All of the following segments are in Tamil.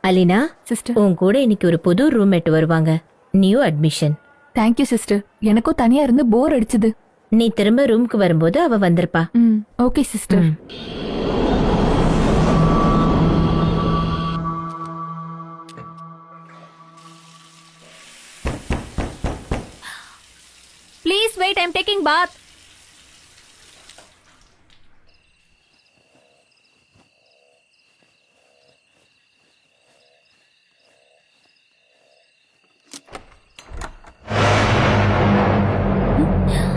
அலினா சிஸ்டர். உன் கூட இன்னைக்கு ஒரு புது ரூம்மேட் வருவாங்க. New admission. Thank you sister. எனக்கும் தனியா இருந்து போர் அடிச்சுது. நீ திரும்ப ரூம்க்கு வரும்போது அவ வந்திருப்பா. Okay sister. Please wait, I'm taking bath.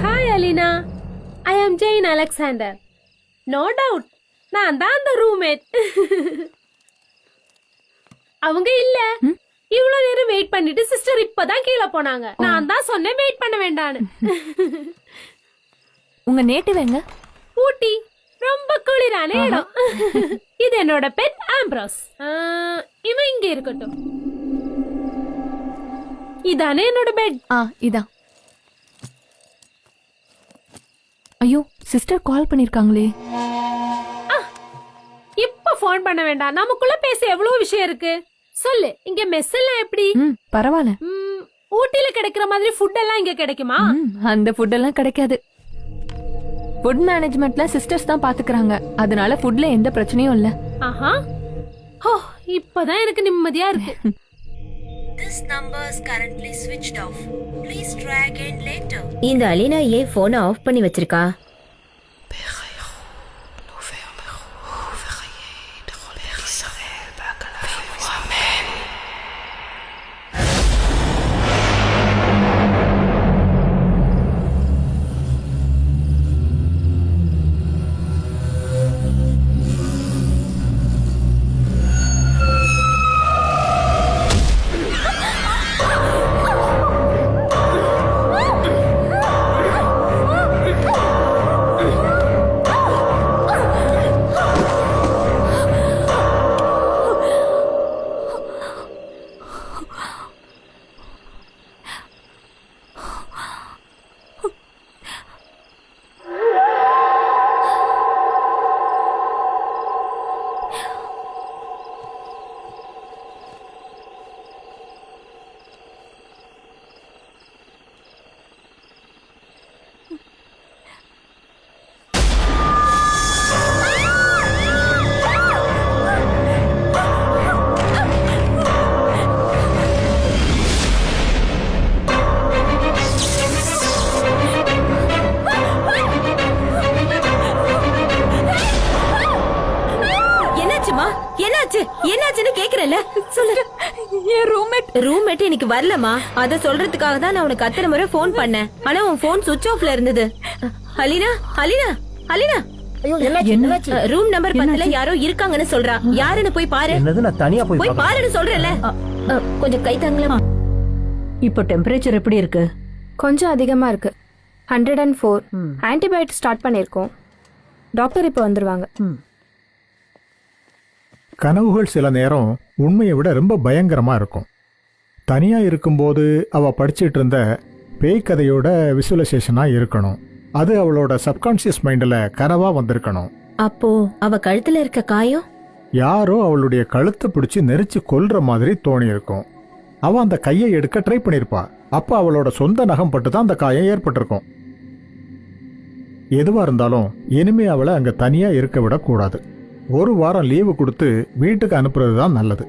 Hi Alina, I am Jane Alexander. No doubt, நான் தான் அந்த ரூம்மேட். அவங்க இல்ல. இவ்வளவு நேரம் வெயிட் பண்ணிட்டு சிஸ்டர் இப்பதான் கீழே போனாங்க. நான் தான் சொன்னேன் வெயிட் பண்ண வேண்டான்னு. உங்க நேட்டிவ் எங்க? ஊட்டி. ரொம்ப குளிரான இடம். இது என்னோட பெட் ஆம்ப்ரோஸ். இவன் இங்க இருக்கட்டும். இதானே என்னோட பெட். இதான். ஐயோ சிஸ்டர் கால் பண்ணிருக்காங்களே. இப்ப போன் பண்ண வேண்டாம். நமக்குள்ள பேச எவ்வளவு விஷயம் இருக்கு. சொல்லு, இங்க மெஸ் எல்லாம் எப்படி? பரவாயில்ல. ஊட்டில கிடைக்கிற மாதிரி ஃபுட் எல்லாம் இங்க கிடைக்குமா? அந்த ஃபுட் எல்லாம் கிடைக்காது. ஃபுட் மேனேஜ்மெண்ட்ல சிஸ்டர்ஸ் தான் பாத்துக்கறாங்க. அதனால ஃபுட்ல எந்த பிரச்சனையும் இல்ல. ஆஹா. ஓ, இப்பதான் எனக்கு நிம்மதியா இருக்கு. This number is currently switched off. Please try again later. இந்த அலினா ஏன் போனை ஆஃப் பண்ணி வச்சிருக்கா? என்னாச்சுன்னு கேக்குறல, சொல்லு. என் ரூம்மேட் இன்னைக்கு வரலமா. அத சொல்றதுக்காக தான் நான் உனக்கு அத்தனை முறை போன் பண்ணேன். ஆனா உன் போன் சுவிட்ச் ஆஃப்ல இருந்தது. அலினா, அலினா, அலினா. ரூம் நம்பர் 10ல யாரோ இருக்காங்கன்னு சொல்றா. யாருன்னு போய் பாரு. நான் தனியா போய் பாருன்னு சொல்றேன்ல. கொஞ்சம் கை தாங்களா. இப்போ டெம்பரேச்சர் எப்படி இருக்கு? கொஞ்சம் அதிகமா இருக்கு. 104. ஆன்டிபயோட்டிக் ஸ்டார்ட் பண்ணிருக்கோம். டாக்டர் இப்போ வந்துருவாங்க. கனவுகள் சில நேரம் உண்மையை விட ரொம்ப பயங்கரமா இருக்கும். தனியா இருக்கும்போது அவ படிச்சிட்டு இருந்த பேய் கதையோட விசுவலைசேஷனா இருக்கணும். அது அவளோட சப்கான்சியஸ் மைண்ட்ல கனவா வந்திருக்கணும். அப்போ அவ கழுத்துல இருக்க காயம் யாரோ அவளுடைய கழுத்தை பிடிச்சி நெரிச்சு கொல்ற மாதிரி தோணி இருக்கும். அவ அந்த கையை எடுக்க ட்ரை பண்ணிருப்பா. அப்ப அவளோட சொந்த நகம் பட்டு தான் அந்த காயம் ஏற்பட்டிருக்கும். எதுவா இருந்தாலும் இனிமே அவளை அங்க தனியா இருக்க விடக்கூடாது. ஒரு வாரம் லீவு கொடுத்து வீட்டுக்கு அனுப்புறது தான் நல்லது.